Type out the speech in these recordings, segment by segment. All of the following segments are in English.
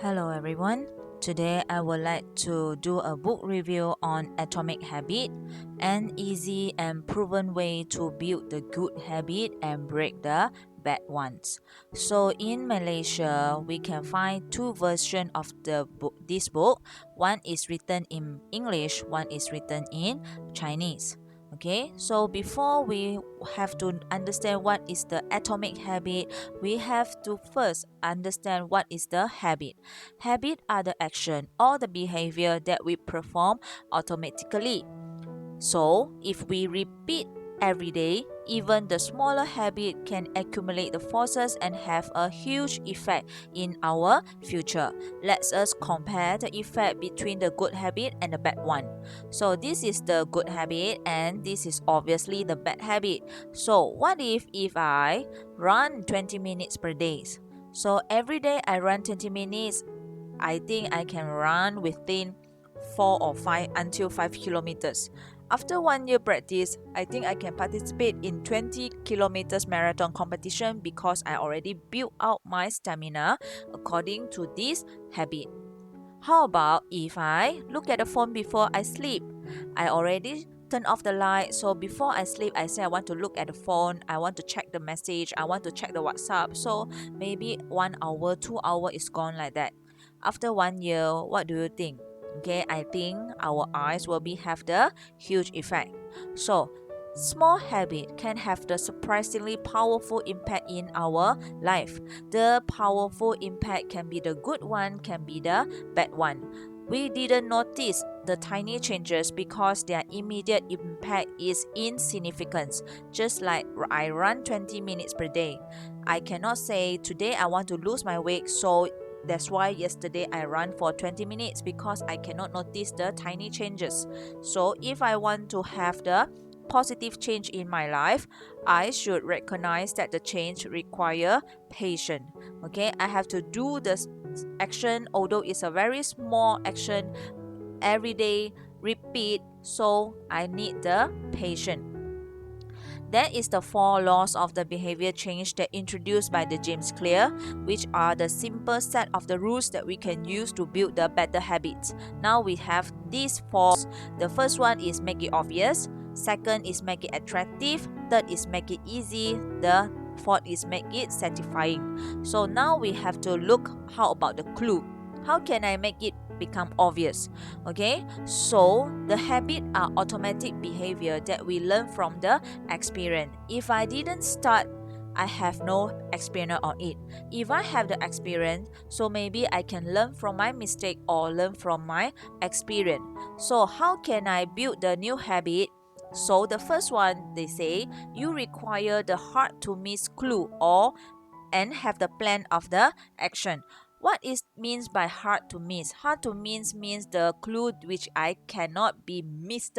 Hello everyone. Today I would like to do a book review on Atomic Habit, an easy and proven way to build the good habit and break the bad ones. So in Malaysia, we can find two versions of this book. One is written in English, one is written in Chinese. Okay, so before we have to understand what is the atomic habit, we have to first understand what is the habit. Habit are the action or the behavior that we perform automatically. So, if we repeat every day, even the smaller habit can accumulate the forces and have a huge effect in our future. Let us compare the effect between the good habit and the bad one. So, this is the good habit and this is obviously the bad habit. So, what if I run 20 minutes per day? So, every day I run 20 minutes, I think I can run within 4 or 5 until 5 kilometers. After 1 year practice, I think I can participate in 20 kilometers marathon competition because I already built out my stamina according to this habit. How about if I look at the phone before I sleep? I already turn off the light, so before I sleep, I say I want to look at the phone, I want to check the message, I want to check the WhatsApp. So maybe 1 hour, 2 hours is gone like that. After 1 year, what do you think? Okay, I think our eyes will have the huge effect. So small habit can have the surprisingly powerful impact in our life. The powerful impact can be the good one, can be the bad one. We didn't notice the tiny changes because their immediate impact is insignificant. Just like I run 20 minutes per day. I cannot say today I want to lose my weight, so that's why yesterday I ran for 20 minutes because I cannot notice the tiny changes. So if I want to have the positive change in my life, I should recognize that the change require patience. Okay, I have to do this action, although it's a very small action, every day repeat, so I need the patience. That is the 4 laws of the behavior change that introduced by the James Clear, which are the simple set of the rules that we can use to build the better habits. Now we have these 4. The first one is make it obvious. Second is make it attractive. Third is make it easy. The fourth is make it satisfying. So now we have to look how about the clue. How can I make it become obvious? Okay, so the habit are automatic behavior that we learn from the experience. If I didn't start, I have no experience on it. If I have the experience, so maybe I can learn from my mistake or learn from my experience. So how can I build the new habit? So the first one, they say you require the hard to miss clue or and have the plan of the action. What is means by hard to miss? Hard to miss means the clue which I cannot be missed.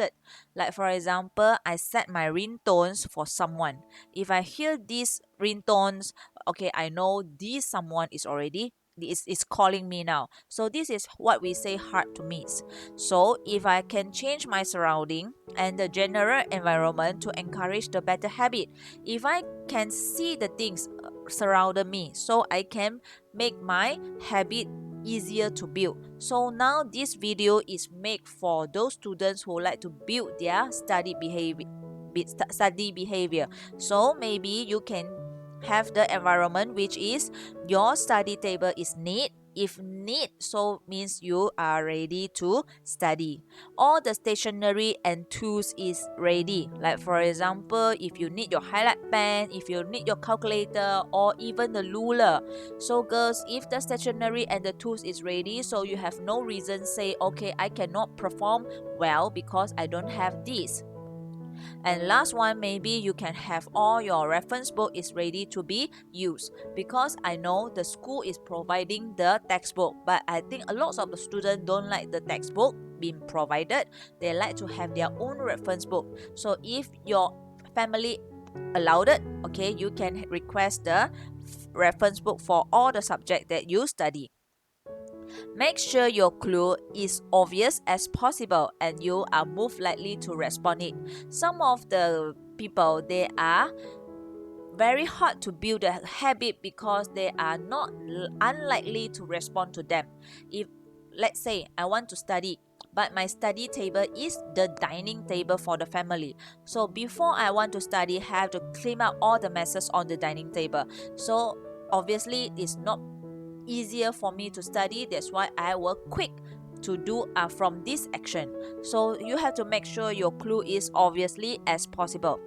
Like for example, I set my ringtones for someone. If I hear these ringtones, okay, I know this someone is already is calling me now. So this is what we say hard to miss. So if I can change my surrounding and the general environment to encourage the better habit, if I can see the things surrounded me, so I can make my habit easier to build. So now this video is made for those students who like to build their study behavior. So maybe you can have the environment which is your study table is neat. If neat, so means you are ready to study. All the stationery and tools is ready. Like for example, if you need your highlight pen, if you need your calculator, or even the ruler. So girls, if the stationery and the tools is ready, so you have no reason say, okay, I cannot perform well because I don't have this. And last one, maybe you can have all your reference book is ready to be used, because I know the school is providing the textbook, but I think a lot of the students don't like the textbook being provided. They like to have their own reference book. So if your family allowed it, okay, you can request the reference book for all the subject that you study. Make sure your clue is obvious as possible and you are most likely to respond it. Some of the people, they are very hard to build a habit because they are not unlikely to respond to them. If let's say I want to study, but my study table is the dining table for the family. So before I want to study, I have to clean up all the messes on the dining table. So obviously it's not easier for me to study. That's why I will quick to do from this action. So you have to make sure your clue is obviously as possible.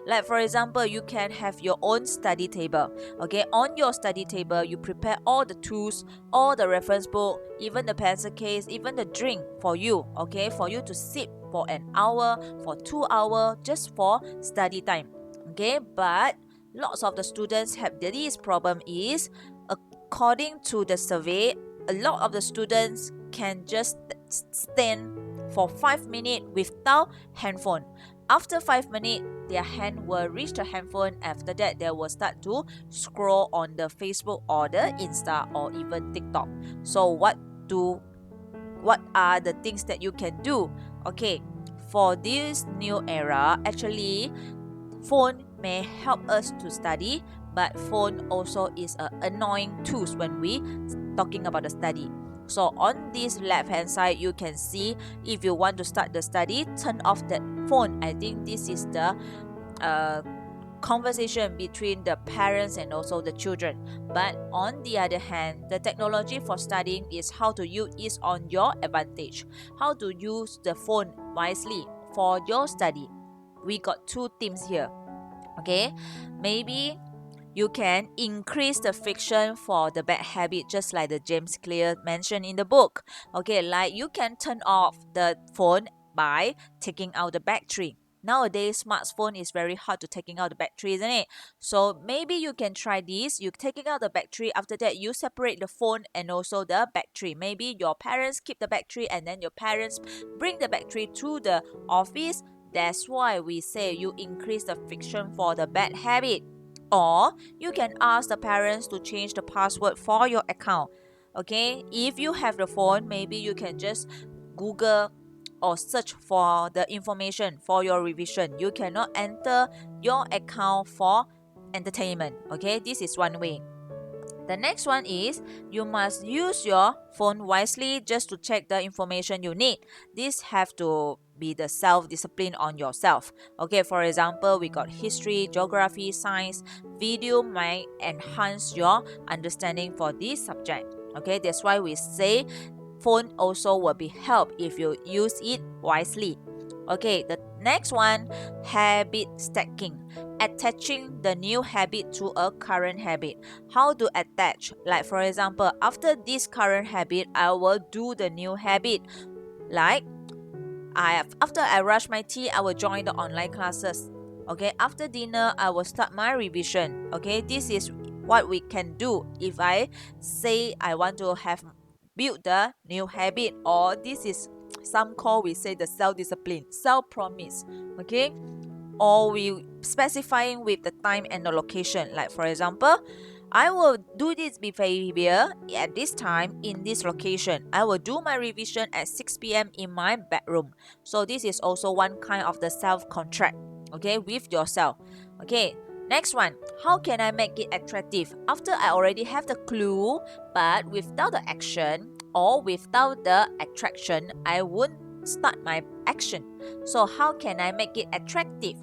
Like for example, you can have your own study table. Okay, on your study table, you prepare all the tools, all the reference book, even the pencil case, even the drink for you. Okay, for you to sit for an hour, for 2 hours, just for study time. Okay, but lots of the students have this problem is, according to the survey, a lot of the students can just stand for 5 minutes without handphone. After 5 minutes, their hand will reach the handphone. After that, they will start to scroll on the Facebook or the Insta or even TikTok. So what are the things that you can do? Okay, for this new era, actually, phone may help us to study, but phone also is an annoying tool when we talking about the study. So on this left hand side, you can see if you want to start the study, turn off that phone. I think this is the conversation between the parents and also the children. But on the other hand, the technology for studying is how to use it on your advantage, how to use the phone wisely for your study. We got two themes here. Okay, maybe you can increase the friction for the bad habit, just like the James Clear mentioned in the book. Okay, like you can turn off the phone by taking out the battery. Nowadays, smartphone is very hard to taking out the battery, isn't it? So maybe you can try this. You taking out the battery. After that, you separate the phone and also the battery. Maybe your parents keep the battery and then your parents bring the battery to the office. That's why we say you increase the friction for the bad habit. Or you can ask the parents to change the password for your account. Okay, if you have the phone, maybe you can just Google or search for the information for your revision. You cannot enter your account for entertainment. Okay, this is one way. The next one is you must use your phone wisely just to check the information you need. This have to be the self-discipline on yourself. Okay, for example, we got history, geography, science. Video might enhance your understanding for this subject. Okay, that's why we say phone also will be help if you use it wisely. Okay, the next one, habit stacking. Attaching the new habit to a current habit. How to attach? Like for example, after this current habit, I will do the new habit. Like after I brush my teeth, I will join the online classes. Okay, after dinner, I will start my revision. Okay, this is what we can do if I say I want to have build the new habit, or this is some call we say the self-discipline, self-promise. Okay, or we specifying with the time and the location. Like for example, I will do this behavior at this time in this location. I will do my revision at 6 p.m. in my bedroom. So this is also one kind of the self-contract, okay, with yourself. Okay, next one, how can I make it attractive? After I already have the clue, but without the action or without the attraction, I won't start my action. So how can I make it attractive?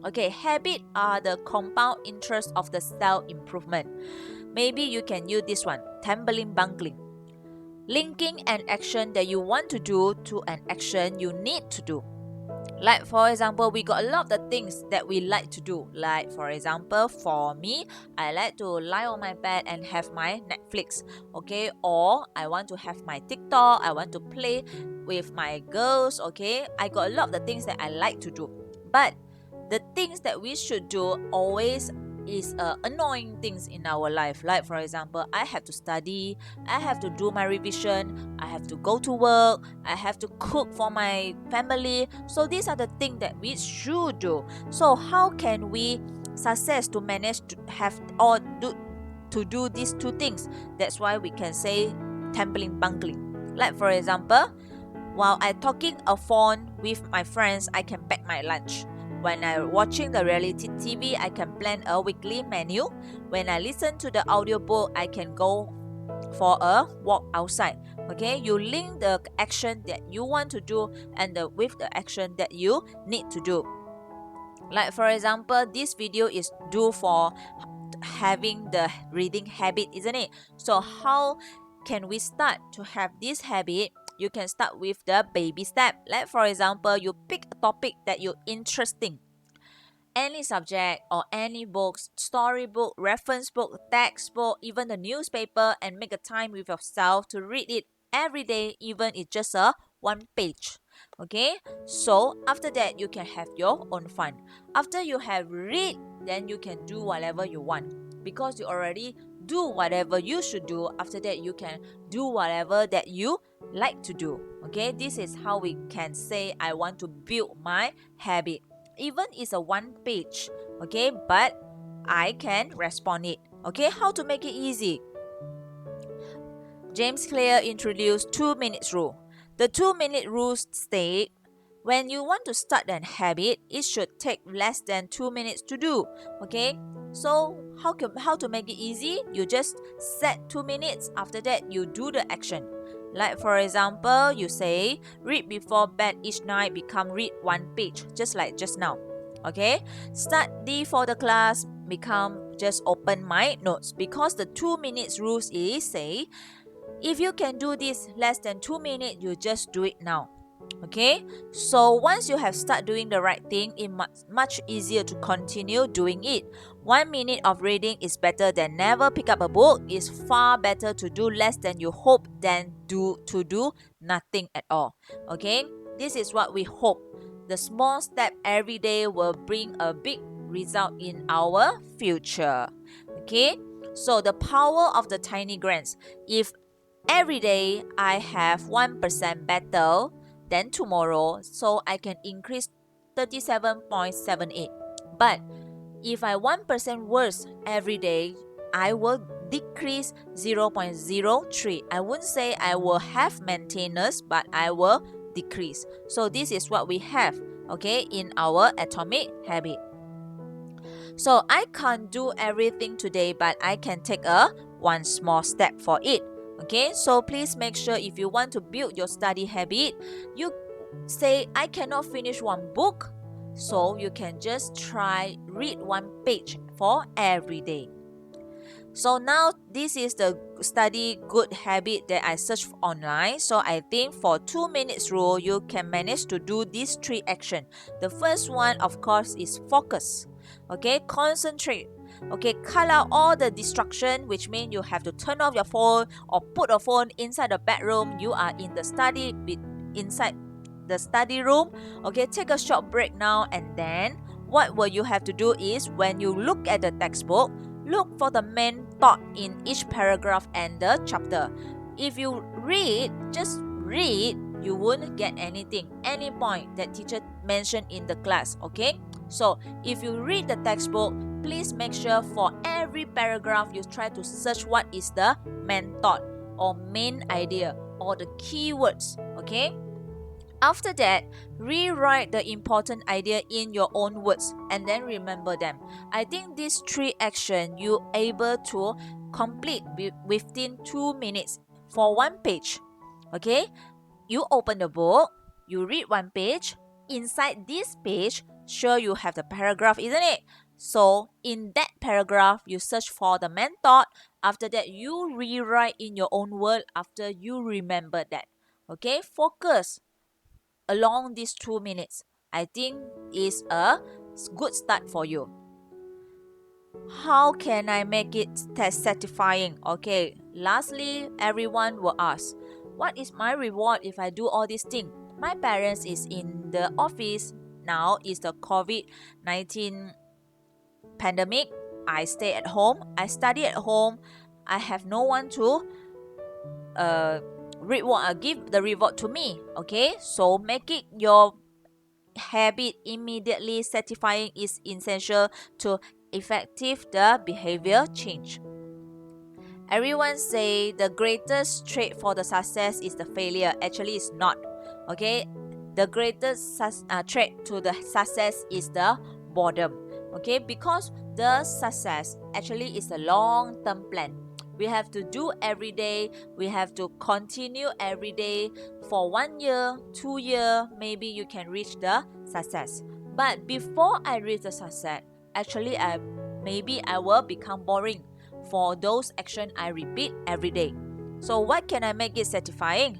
Okay, habits are the compound interest of the self-improvement. Maybe you can use this one, tumbling bungling. Linking an action that you want to do to an action you need to do. Like for example, we got a lot of the things that we like to do. Like for example, for me, I like to lie on my bed and have my Netflix. Okay, or I want to have my TikTok. I want to play with my girls. Okay, I got a lot of the things that I like to do. But the things that we should do always is annoying things in our life. Like for example, I have to study, I have to do my revision, I have to go to work, I have to cook for my family. So these are the things that we should do. So how can we success to manage to have or do these two things? That's why we can say tumbling bungling. Like for example, while I talking a phone with my friends, I can pack my lunch. When I'm watching the reality TV, I can plan a weekly menu. When I listen to the audiobook, I can go for a walk outside. Okay, you link the action that you want to do and with the action that you need to do. Like for example, this video is due for having the reading habit, isn't it? So how can we start to have this habit? You can start with the baby step. Like for example, you pick a topic that you're interesting. Any subject or any books, storybook, reference book, textbook, even the newspaper, and make a time with yourself to read it every day, even it's just a one page. Okay, so after that you can have your own fun. After you have read, then you can do whatever you want, because you already do whatever you should do. After that you can do whatever that you like to do. Okay, this is how we can say I want to build my habit. Even it's a one page, okay, but I can respond it. Okay, how to make it easy? James Clear introduced 2 minutes rule. The 2-minute rule states when you want to start a habit, it should take less than 2 minutes to do. Okay, so how to make it easy? You just set 2 minutes. After that, you do the action. Like for example, you say read before bed each night, become read one page, just like just now. Okay, study for the class, become just open my notes, because the 2 minutes rules is say if you can do this less than 2 minutes, you just do it now. Okay, so once you have started doing the right thing, it's much easier to continue doing it. 1 minute of reading is better than never pick up a book. It's far better to do less than you hope than to do nothing at all. Okay, this is what we hope. The small step every day will bring a big result in our future. Okay, so the power of the tiny grants. If every day I have 1% better than tomorrow, so I can increase 37.78. But if I 1% worse every day, I will decrease 0.03. I wouldn't say I will have maintenance, but I will decrease. So this is what we have, okay, in our atomic habit. So I can't do everything today, but I can take one small step for it. Okay, so please make sure if you want to build your study habit, you say I cannot finish one book, so you can just try read one page for every day. So now this is the study good habit that I searched online. So I think for 2 minutes rule, you can manage to do these 3 actions. The first one, of course, is focus. Okay, concentrate. Okay, cut out all the distraction, which means you have to turn off your phone or put a phone inside the bedroom. You are in the study inside the study room. Okay, take a short break now, and then what will you have to do is when you look at the textbook, look for the main thought in each paragraph and the chapter. If you read, just read, you won't get anything, any point that teacher mentioned in the class. Okay, so if you read the textbook, please make sure for every paragraph you try to search what is the main thought or main idea or the keywords. Okay, after that, rewrite the important idea in your own words and then remember them. I think these 3 actions you able to complete within 2 minutes for one page. Okay, you open the book, you read one page. Inside this page, sure you have the paragraph, isn't it? So in that paragraph, you search for the main thought. After that, you rewrite in your own word after you remember that. Okay, focus along these 2 minutes. I think is a good start for you. How can I make it satisfying? Okay, lastly, everyone will ask, what is my reward if I do all these things? My parents is in the office. Now is the COVID-19 pandemic. I stay at home. I study at home. I have no one to give the reward to me. Okay, so make it your habit immediately satisfying is essential to effective the behavior change. Everyone say the greatest trait for the success is the failure. Actually, it's not. Okay, the greatest trait to the success is the boredom. Okay, because the success actually is a long-term plan. We have to do every day. We have to continue every day for 1 year, 2 years. Maybe you can reach the success. But before I reach the success, actually maybe I will become boring for those actions I repeat every day. So what can I make it satisfying?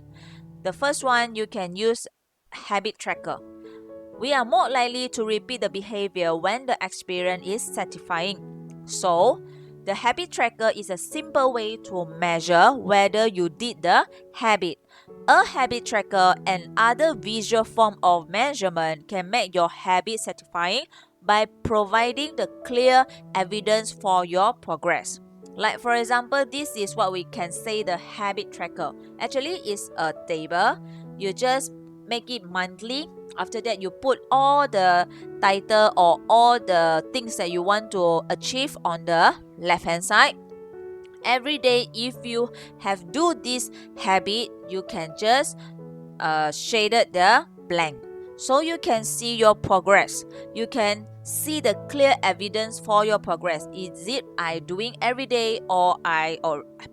The first one, you can use habit tracker. We are more likely to repeat the behavior when the experience is satisfying. So, the habit tracker is a simple way to measure whether you did the habit. A habit tracker and other visual form of measurement can make your habit satisfying by providing the clear evidence for your progress. Like for example, this is what we can say the habit tracker. Actually, it's a table. You just make it monthly. After that, you put all the title or all the things that you want to achieve on the left hand side. Every day, if you have do this habit, you can just shaded the blank, so you can see your progress. You can see the clear evidence for your progress. Is it I doing every day, or I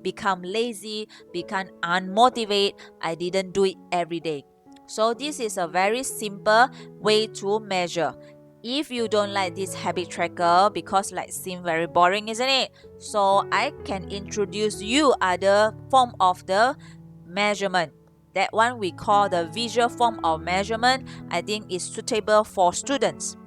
become lazy, become unmotivated, I didn't do it every day. So this is a very simple way to measure. If you don't like this habit tracker because like seem very boring, isn't it? So I can introduce you other form of the measurement. That one we call the visual form of measurement. I think is suitable for students.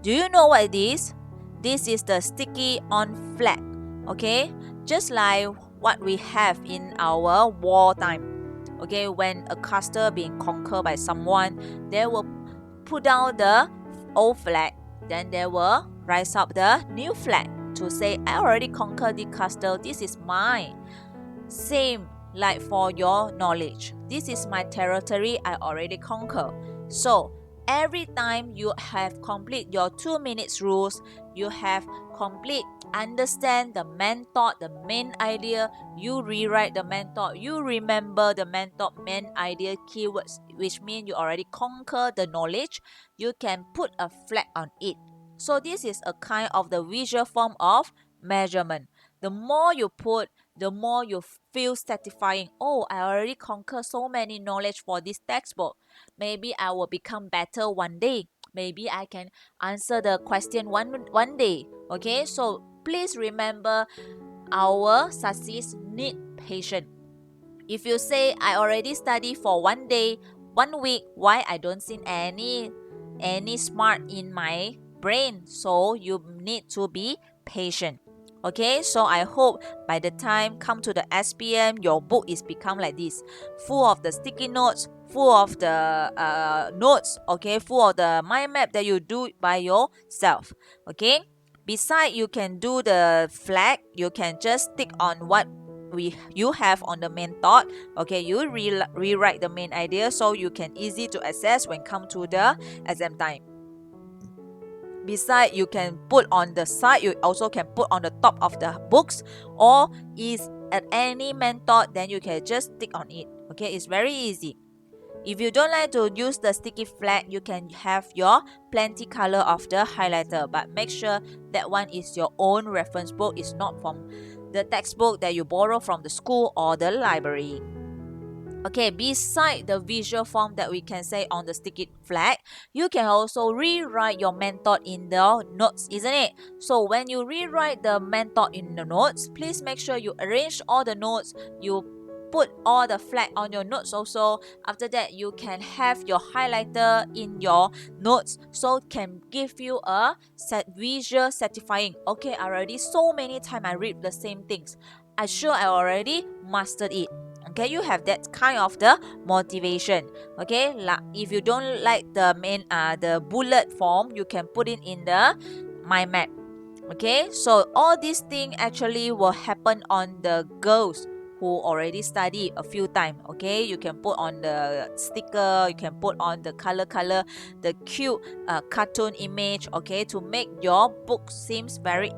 Do you know what it is? This is the sticky on flag. Okay, just like what we have in our wartime. Okay, when a castle being conquered by someone, they will put down the old flag, then they will rise up the new flag to say, I already conquered the castle, this is mine. Same like for your knowledge. This is my territory, I already conquered. So every time you have complete your 2 minutes rules, you have complete understand the main thought, the main idea, you rewrite the main thought, you remember the main thought, main idea, keywords, which means you already conquer the knowledge, you can put a flag on it. So this is a kind of the visual form of measurement. The more you put, the more you feel satisfying. Oh, I already conquered so many knowledge for this textbook. Maybe I will become better one day. Maybe I can answer the question one day. Okay, so please remember, our success need patience. If you say I already study for 1 day, 1 week, why I don't see any smart in my brain? So you need to be patient. Okay, so I hope by the time come to the SPM, your book is become like this, full of the sticky notes, full of the notes, okay, full of the mind map that you do by yourself. Okay, beside you can do the flag, you can just stick on what you have on the main thought. Okay, you rewrite the main idea so you can easy to access when come to the exam time. Beside, you can put on the side, you also can put on the top of the books, or is at any main thought, then you can just stick on it. Okay, it's very easy. If you don't like to use the sticky flag, you can have your plenty color of the highlighter, but make sure that one is your own reference book, it's not from the textbook that you borrow from the school or the library. Okay, beside the visual form that we can say on the sticky flag, you can also rewrite your main thought in the notes, isn't it? So when you rewrite the main thought in the notes, please make sure you arrange all the notes, you put all the flag on your notes also. After that, you can have your highlighter in your notes, so it can give you a visual satisfying. Okay, I already so many times I read the same things, I sure I already mastered it. Okay, you have that kind of the motivation. Okay, if you don't like the main the bullet form, you can put it in the mind map. Okay, so all these things actually will happen on the girls who already study a few times. Okay, you can put on the sticker, you can put on the color, the cute cartoon image, okay, to make your book seems very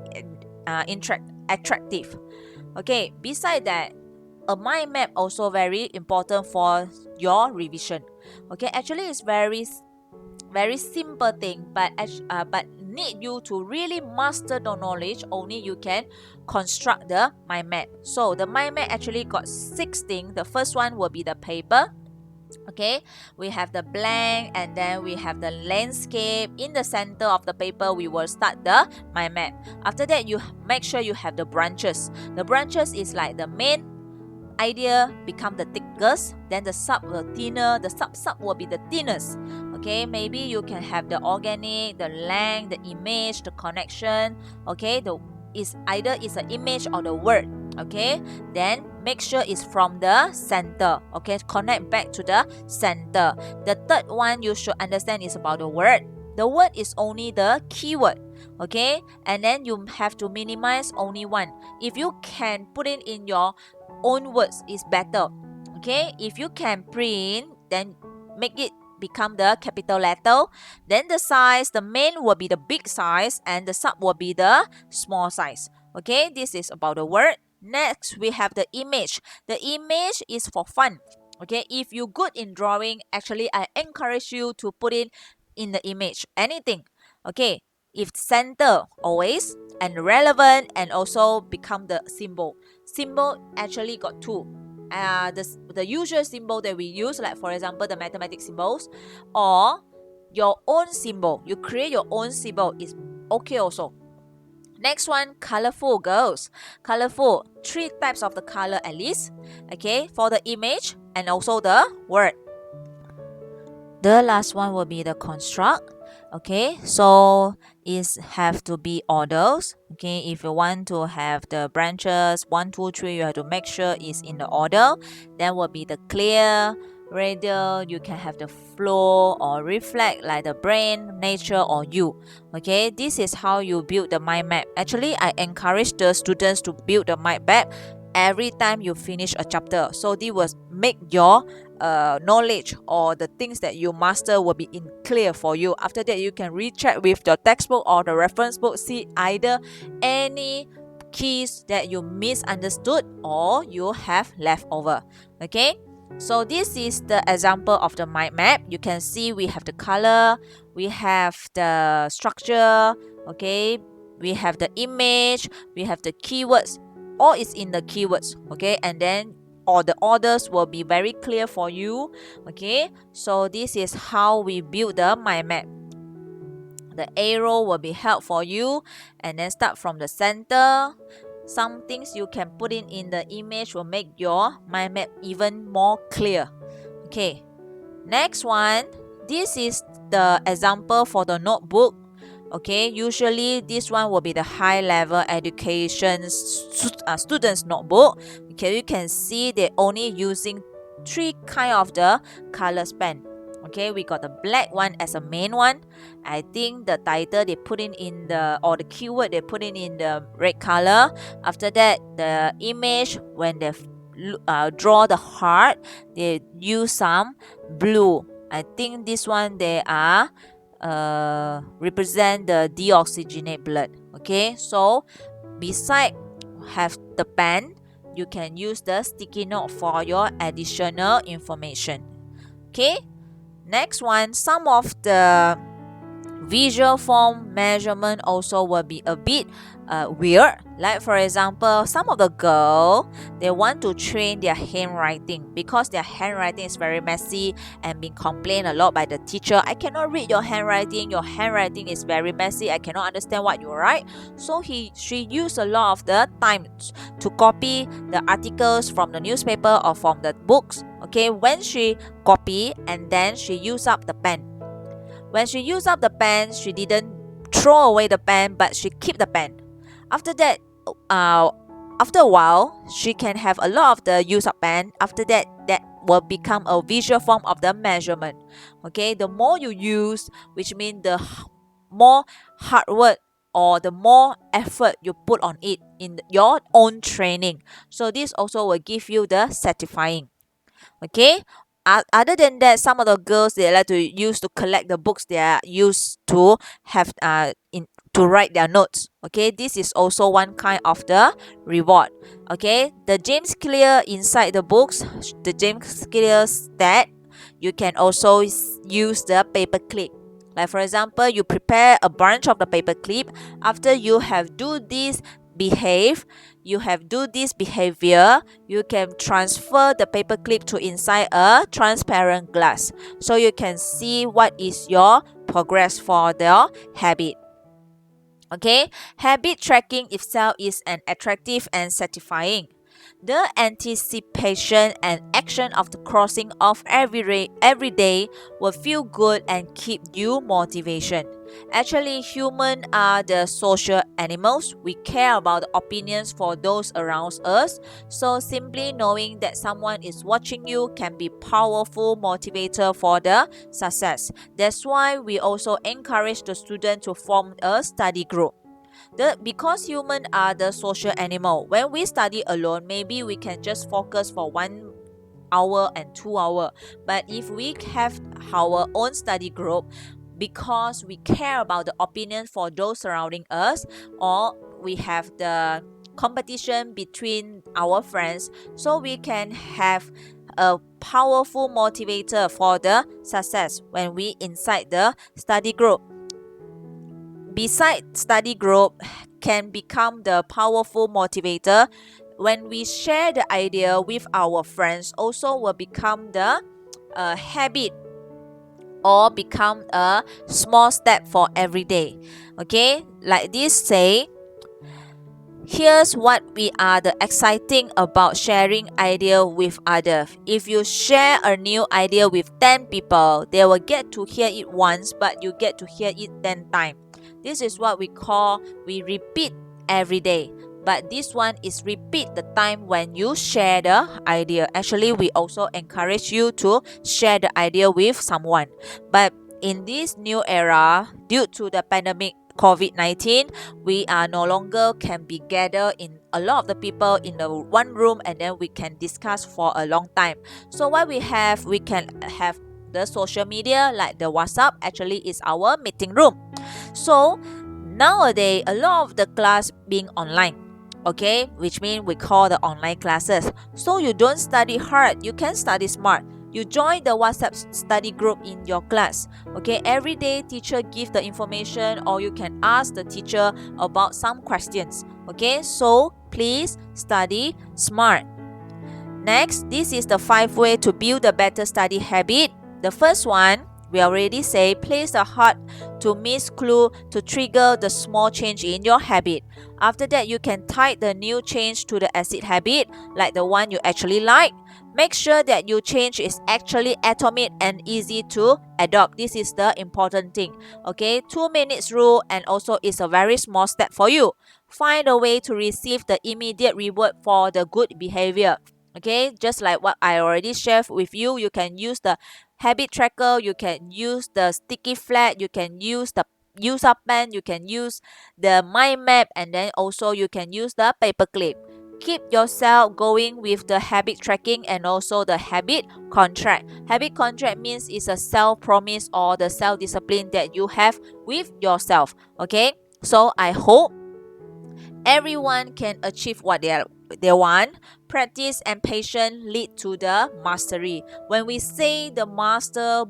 attractive. Okay, beside that, a mind map also very important for your revision. Okay, actually it's very simple thing, but need you to really master the knowledge. Only you can construct the mind map. So the mind map actually got 6 things. The first one will be the paper. Okay, we have the blank, and then we have the landscape. In the center of the paper, we will start the mind map. After that, you make sure you have the branches. The branches is like the main idea become the thickest, then the sub will thinner, the sub will be the thinnest. Okay, maybe you can have the organic, the length, the image, the connection. Okay, is either is an image or the word. Okay, then make sure it's from the center. Okay, connect back to the center. The third one you should understand is about the word. The word is only the keyword. Okay, and then you have to minimize only one. If you can put it in your own words, is better. Okay, if you can print, then make it become the capital letter. Then the size, the main will be the big size, and the sub will be the small size. Okay, this is about the word. Next, we have the image. The image is for fun. Okay, if you're good in drawing, actually I encourage you to put it in the image, anything. Okay, if center always, and relevant, and also become the symbol. Symbol actually got 2. The usual symbol that we use, like for example the mathematics symbols, or your own symbol. You create your own symbol is okay also. Next one, colorful, girls. Colorful, 3 types of the color at least. Okay, for the image and also the word. The last one will be the construct. Okay, so it have to be orders. Okay, if you want to have the branches 1, 2, 3, you have to make sure it's in the order. Then will be the clear, radial. You can have the flow or reflect, like the brain, nature, or you. Okay, this is how you build the mind map. Actually, I encourage the students to build the mind map every time you finish a chapter. So this will make your knowledge or the things that you master will be in clear for you. After that, you can recheck with your textbook or the reference book, see either any keys that you misunderstood or you have left over. Okay, so this is the example of the mind map. You can see we have the color, we have the structure, okay, we have the image, we have the keywords. All is in the keywords. Okay, and then all the orders will be very clear for you. Okay, so this is how we build the mind map. The arrow will be held for you, and then start from the center. Some things you can put in the image will make your mind map even more clear. Okay, next one, this is the example for the notebook. Okay, usually this one will be the high level education students notebook. Okay, you can see they're only using 3 kind of the color span. Okay, we got the black one as a main one. I think the title they put in the, or the keyword they put in the red color. After that, the image, when they draw the heart, they use some blue. I think this one they are represent the deoxygenate blood. Okay, so beside have the pen, you can use the sticky note for your additional information. Okay, next one, some of the visual form measurement also will be a bit weird. Like for example, some of the girls, they want to train their handwriting because their handwriting is very messy and being complained a lot by the teacher. I cannot read your handwriting is very messy, I cannot understand what you write. So she used a lot of the time to copy the articles from the newspaper or from the books. Okay, when she copy and then she used up the pen. When she used up the pen, she didn't throw away the pen, but she keep the pen. After that, after a while, she can have a lot of the use of pen. After that, that will become a visual form of the measurement. Okay, the more you use, which means the more hard work or the more effort you put on it in your own training. So this also will give you the certifying. Okay, other than that, some of the girls, they like to use to collect the books they are used to have in to write their notes. Okay, this is also one kind of the reward. Okay, the James Clear inside the books, the James Clear stat, you can also use the paper clip. Like for example, you prepare a bunch of the paper clip. After you have do this behavior, you can transfer the paper clip to inside a transparent glass, so you can see what is your progress for the habit. Okay, habit tracking itself is an attractive and satisfying. The anticipation and action of the crossing off every day will feel good and keep you motivation. Actually, humans are the social animals. We care about the opinions for those around us. So simply knowing that someone is watching you can be powerful motivator for the success. That's why we also encourage the student to form a study group. Because humans are the social animal, when we study alone, maybe we can just focus for 1 hour and 2 hours. But if we have our own study group, because we care about the opinion for those surrounding us, or we have the competition between our friends, so we can have a powerful motivator for the success when we inside the study group. Besides, study group can become the powerful motivator when we share the idea with our friends, also will become the habit or become a small step for every day. Okay, like this say, here's what we are the exciting about sharing idea with others. If you share a new idea with 10 people, they will get to hear it once, but you get to hear it 10 times. This is what we repeat every day. But this one is repeat the time when you share the idea. Actually, we also encourage you to share the idea with someone. But in this new era, due to the pandemic COVID-19, we are no longer can be gathered in a lot of the people in the one room, and then we can discuss for a long time. So what we can have the social media like the WhatsApp. Actually is our meeting room. So nowadays a lot of the class being online, okay, which means we call the online classes. So you don't study hard, you can study smart. You join the WhatsApp study group in your class. Okay, every day teacher give the information, or you can ask the teacher about some questions. Okay, so please study smart. Next, this is the 5 ways to build a better study habit. The first one, we already say, place a hard to miss clue to trigger the small change in your habit. After that, you can tie the new change to the exit habit, like the one you actually like. Make sure that your change is actually atomic and easy to adopt. This is the important thing. Okay, 2 minutes rule, and also it's a very small step for you. Find a way to receive the immediate reward for the good behavior. Okay, just like what I already shared with you, you can use the habit tracker, you can use the sticky flag, you can use the user pen, you can use the mind map, and then also you can use the paperclip. Keep yourself going with the habit tracking and also the habit contract. Habit contract means it's a self-promise or the self-discipline that you have with yourself. Okay, so I hope everyone can achieve what they want. Practice and patience lead to the mastery. When we say the master,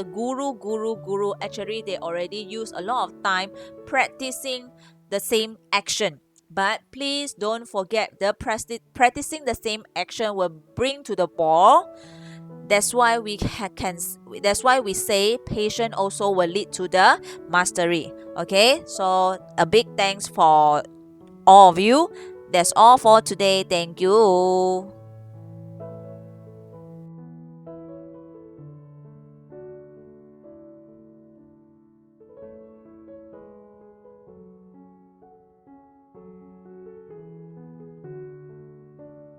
guru, actually they already use a lot of time practicing the same action. But please don't forget the practicing the same action will bring to the ball. That's why we say patience also will lead to the mastery. Okay, so a big thanks for all of you. That's all for today. Thank you.